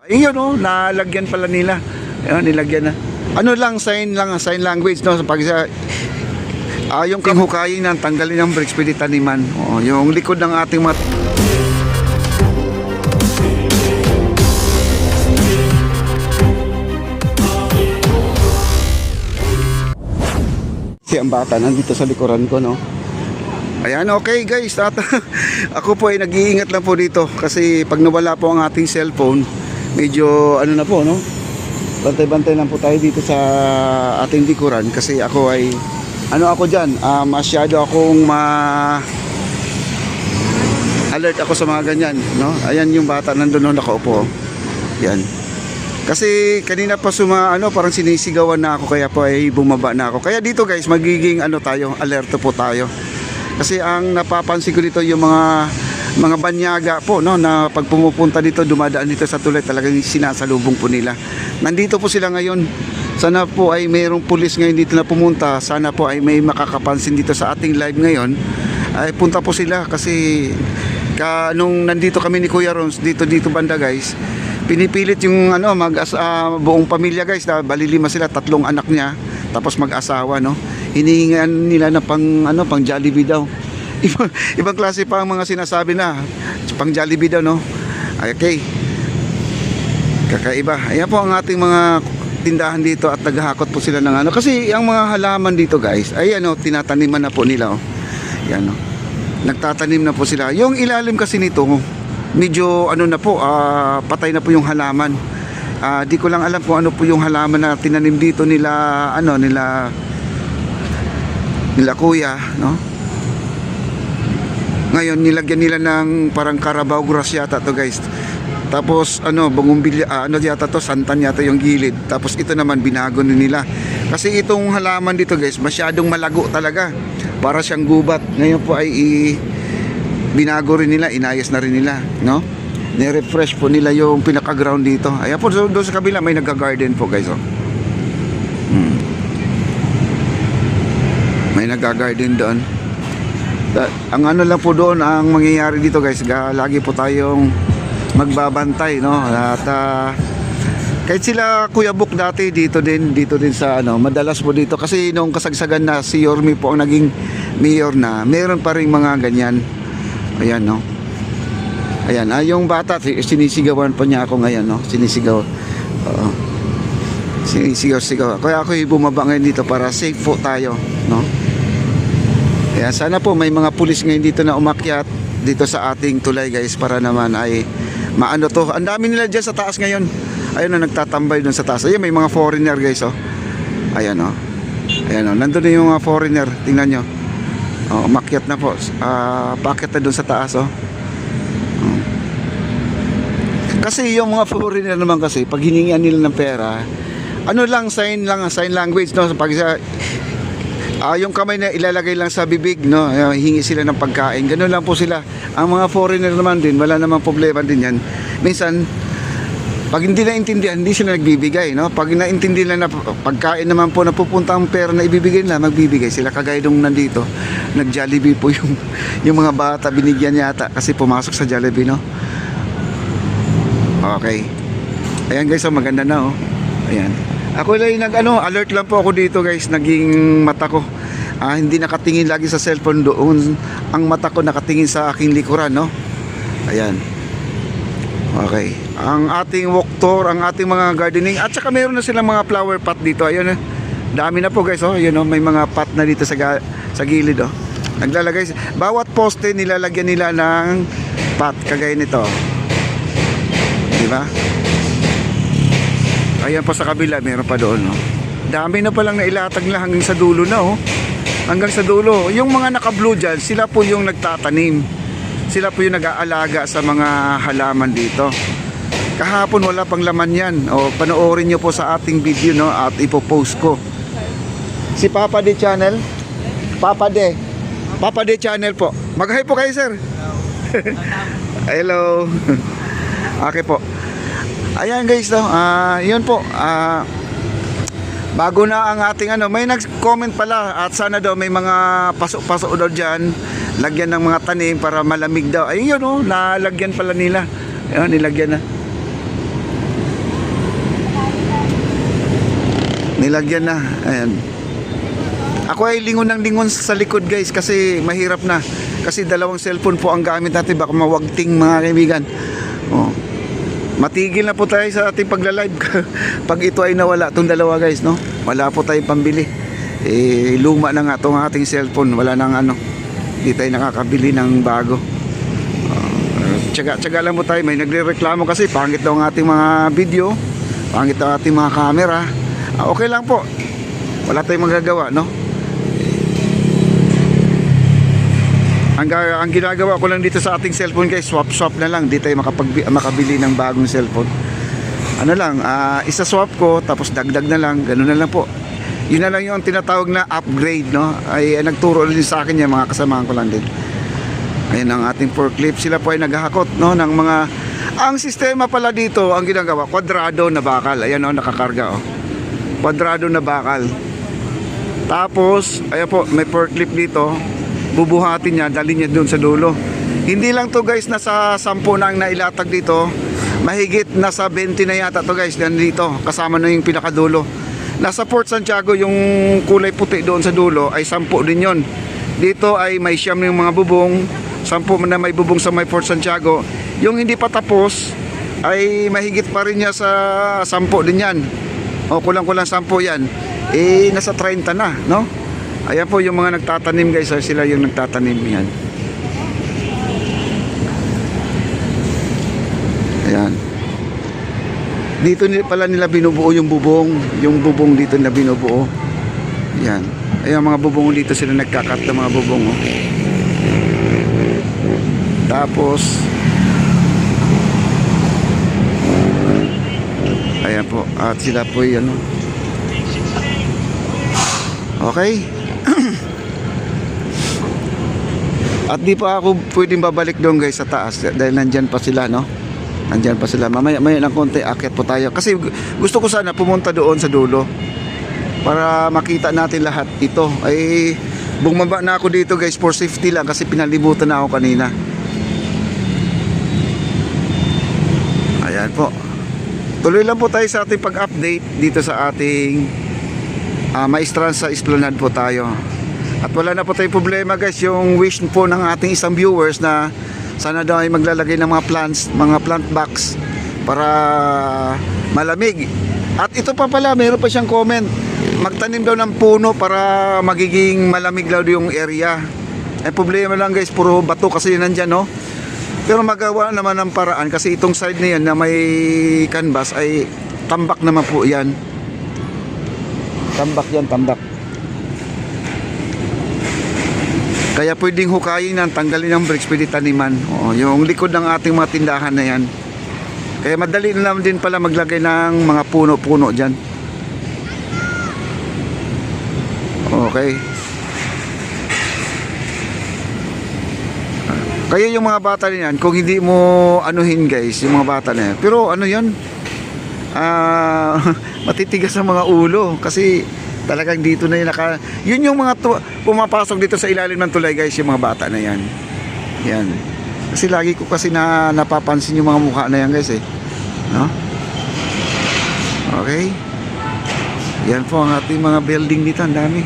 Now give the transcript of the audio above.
Ayun yun, oh, nalagyan pala nila. Ayun, nilagyan na. Ano lang, sign language, no? Pag yung hukayin ng tanggalin ng bricks, pwede taniman. Oh, yung likod ng ating mga... Si ang bata nandito sa likuran ko, no? Ayan, okay guys, ako po ay nag-iingat lang po dito kasi pag nawala po ang ating cellphone, medyo ano na po, no? Bantay-bantay lang po tayo dito sa ating likuran kasi ako ay ano ako dyan, masyado akong alert ako sa mga ganyan, no? Ayan yung bata nandun nakaupo. Yan. Kasi kanina pa parang sinisigawan na ako kaya po ay bumaba na ako. Kaya dito guys, magiging tayo, alerto po tayo. Kasi ang napapansin ko dito yung mga banyaga po, no, na pag pumupunta dito, dumadaan dito sa tulay, talagang sinasalubong po nila. Nandito po sila ngayon. Sana po ay mayroong pulis ngayon dito na pumunta. Sana po ay may makakapansin dito sa ating live ngayon. Ay punta po sila kasi nung nandito kami ni Kuya Rons dito banda guys, pinipilit yung buong pamilya guys, na balilima sila, 3 anak niya, tapos mag-asawa, no. Hinihingan nila na pang Jollibee daw. Ibang klase pa ang mga sinasabi na pang Jollibee daw, no. Okay. Kakaiba. Ayan po ang ating mga tindahan dito at naghahakot po sila ng kasi ang mga halaman dito guys ay tinataniman na po nila, oh. Yan, no. Nagtatanim na po sila. Yung ilalim kasi nito medyo na po, patay na po yung halaman. Di ko lang alam kung ano po yung halaman na tinanim dito nila kuya, no. Ngayon nilagyan nila ng parang Carabao grass yata to guys. Tapos bungumbilya, yata to, santan yata yung gilid. Tapos ito naman binago nila. Kasi itong halaman dito guys, masyadong malago talaga. Para siyang gubat. Ngayon po ay binago rin nila, inayos na rin nila, no? Ni-refresh po nila yung pinaka-ground dito. Ayan po, doon sa kabila may nag-garden po guys, oh. May nag-garden doon. Ang lang po doon, ang mangyayari dito guys, lagi po tayong magbabantay, no? At kahit sila Kuya Buk dati dito din sa madalas po dito kasi nung kasagsagan na si Yormi po ang naging mayor na, meron pa rin mga ganyan. Ayan, no. Ayan, yung bata sinisigawan pa niya ako ngayon, no. Sinisigaw. Sinisigaw. Kaya ako bumaba ngayon dito para safe po tayo, no. Ayan, sana po may mga pulis ngayon dito na umakyat dito sa ating tulay guys para naman ay maano to. Ang dami nila dyan sa taas ngayon. Ayun, nagtatambay dun sa taas. Ayun, may mga foreigner guys, oh. Ayan, oh. Ayan, oh. Nandun na yung mga foreigner. Tingnan nyo. Oh, umakyat na po. Paakyat na dun sa taas, oh. Kasi yung mga foreigner naman kasi pag hiningian nila ng pera, sign language, no. Pag yung kamay na ilalagay lang sa bibig, no, hingi sila ng pagkain. Ganun lang po sila. Ang mga foreigner naman din, wala namang problema din yan. Minsan pag hindi naintindihan, hindi sila nagbibigay, no? Pag naintindihan na pagkain naman po, napupunta ang pera na ibibigay nila, magbibigay sila. Kagaya nung nandito, nag-Jollibee po yung mga bata, binigyan yata kasi pumasok sa Jollibee, no? Okay. Ayan guys, maganda na, oh. Ayan. Ako lang alert lang po ako dito guys, naging mata ko. Hindi nakatingin lagi sa cellphone doon. Ang mata ko nakatingin sa aking likuran, no? Ayan. Okay. Ang ating walk tour, ang ating mga gardening, at saka meron na silang mga flower pot dito. Ayun, dami na po guys, oh. Ayun, oh, may mga pot na dito sa gilid, oh. Naglalagay, bawat poste nilalagyan nila ng pot kagaya nito. Di ba? Ayan pa sa kabila, meron pa doon, oh. Dami na palang nailatag nila hanggang sa dulo na, oh. Hanggang sa dulo. Yung mga naka-blue dyan, sila po yung nagtatanim. Sila po yung nag-aalaga sa mga halaman dito. Kahapon wala pang laman yan. O, panoorin nyo po sa ating video, no, at ipopost ko. Si Papa De Channel. Papa De Channel po. Mag-hi po kayo, sir. Hello. Okay po. Ayan guys, no, yun po. Bago na ang ating may nag-comment pala at sana daw may mga pasok-pasok daw dyan, lagyan ng mga tanim para malamig daw. Ayun, oh, nalagyan pala nila. Ayun, nilagyan na. Nilagyan na. Ayan. Ako ay lingon ng lingon sa likod guys kasi mahirap na. Kasi dalawang cellphone po ang gamit natin, baka mawagting mga kaibigan. Oh. Matigil na po tayo sa ating pagla-live pag ito ay nawala itong dalawa guys, no? Wala po tayong pambili. Luma na nga itong ating cellphone. Wala nang ano. Hindi tayo nakakabili ng bago. Tsaga-tsaga lang po tayo. May nagre-reklamo kasi pangit daw ang ating mga video, pangit daw ang ating mga camera. Okay lang po. Wala tayong magagawa, no? Ang ginagawa ko lang dito sa ating cellphone guys, swap na lang. Di tayo makabili ng bagong cellphone. Ano lang, isa-swap ko tapos dagdag na lang, ganoon na lang po. Yun na lang yung tinatawag na upgrade, no? Ay nagturo din sa akin yung mga kasamahan ko lang din. Ayun ang ating forklift. Sila po ay naghahakot, no, ng mga... Ang sistema pala dito, ang ginagawa, kwadrado na bakal. Ayan, no, nakakarga, oh. Kwadrado na bakal. Tapos, ayan po, may forklift dito. Bubuhatin niya, dali niya doon sa dulo. Hindi lang to guys, nasa 10 na ang nailatag dito. Mahigit nasa 20 na yata to guys, nandito. Kasama na yung pinakadulo. Nasa Port Santiago, yung kulay puti doon sa dulo ay 10 din yon. Dito ay may siyam yung mga bubong, 10 na may bubong sa may Port Santiago. Yung hindi pa tapos ay mahigit pa rin niya sa 10 din yan. O kulang-kulang 10 yan. Nasa 30 na, no? Ayan po yung mga nagtatanim guys, sila yung nagtatanim yan. Ayan. Dito pala nila binubuo yung bubong dito nila binubuo. Ayan. Ayan mga bubong dito sila nagkakat ng mga bubong. Oh. Tapos ayan po, at sila po yan. Okay. At di pa ako pwedeng babalik doon guys sa taas dahil nandyan pa sila, no? Nandyan pa sila. Mamaya ng konti akyat po tayo. Kasi gusto ko sana pumunta doon sa dulo para makita natin lahat ito. Ay bumaba na ako dito guys for safety lang kasi pinalibutan na ako kanina. Ayan po. Tuloy lang po tayo sa ating pag-update dito sa ating Maestranza sa Esplanade po tayo. At wala na po tayong problema guys, yung wish po ng ating isang viewers na sana daw ay maglalagay ng mga plants, mga plant box para malamig. At ito pa pala, mayroon pa siyang comment, magtanim daw ng puno para magiging malamig daw yung area. Problema lang guys, puro bato kasi nandyan, no? Pero magawa naman ng paraan kasi itong side na yan na may canvas ay tambak naman po yan. Tambak yan, tambak. Kaya pwedeng hukayin yan, tanggalin ng bricks, pwede taniman. Yung likod ng ating mga tindahan na yan. Kaya madali na naman din pala maglagay ng mga puno-puno dyan. Okay. Kaya yung mga bata na yan, kung hindi mo anuhin guys, yung mga bata na yan. Pero ano yan? Matitigas ang mga ulo kasi talagang dito na yun yung mga pumapasok dito sa ilalim ng tulay guys, yung mga bata na yan. Yan. Kasi lagi ko kasi napapansin yung mga mukha na yan guys no? Okay. Yan po ang ating mga building dito, ang dami.